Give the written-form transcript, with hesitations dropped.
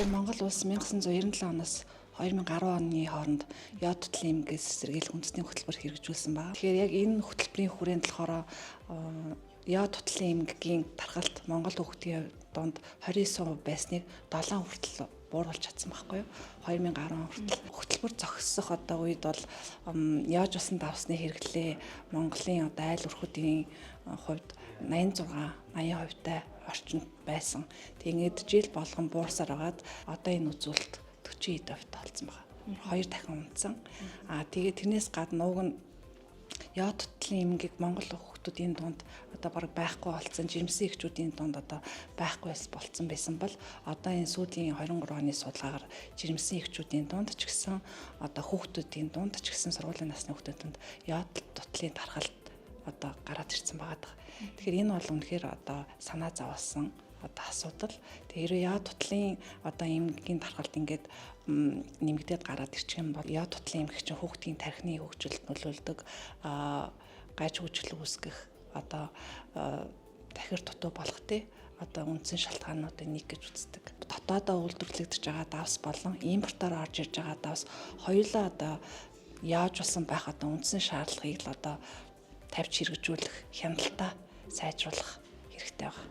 Монгол улс 1997 оноос 2010 оны хооронд яа тутлын эмгээс сэргийлэх үндэсний хөтөлбөр хэрэгжүүлсэн байна. Тэгэхээр яг энэ хөтөлбөрийн хүрээнд болохоор яа тутлын эмгэгийн тархалт Монгол хүүхдийн донд 29% байсныг 7 хүртэл бууруулж чадсан байхгүй юу? 2010 хүртэл хөтөлбөр зогссох одоо үед бол яаж усан давсны хэрэглээ Монголын одоо айл өрхөдийн хувьд 86-80% тай орчинд байсан. Тэгээд жил болгон буурсаар байгаад одоо энэ үзүүлэлт 40% толцсон байна. 2 дахин унтсан. Тэгээд тэрнээс гадна уг нь яа тутлын эмгэг Монгол хүүхдүүдийн дунд одоо бараг байхгүй болсон, жирэмсэн эхчүүдийн дунд одоо байхгүй болсон байсан бол одоо энэ сүүлийн 23 оны судалгаагаар жирэмсэн эхчүүдийн дунд ч гэсэн одоо хүүхдүүдийн дунд ч гэсэн сургуулийн насны хүүхдүүдэнд яа тутлын тархалт одоо гараад ирсэн байгаа. Тэгэхээр энэ бол үнэхээр одоо санаа зовсон одоо асуудал. Тэгэхээр яа тутлын одоо эмгэгийн тархалт ингээд нэмэгдээд гараад ирчих юм бол яа тутлын эмгэг чинь хүүхдийн тархины хөгжилд нөлөөлдөг, гаж хөгжил үүсгэх одоо дахир дутуу болох одоо үндсэн шалтгаануудын нэг гэж үздэг. Дотоодоо үйлдвэрлэгдэж байгаа давс болон импортоор орж ирж байгаа давс хоёулаа одоо яаж болсон байх одоо үндсэн шаардлагыг л одоо тавьж хэрэгжүүлэх, хяналтаа сайжруулах хэрэгтэй байна.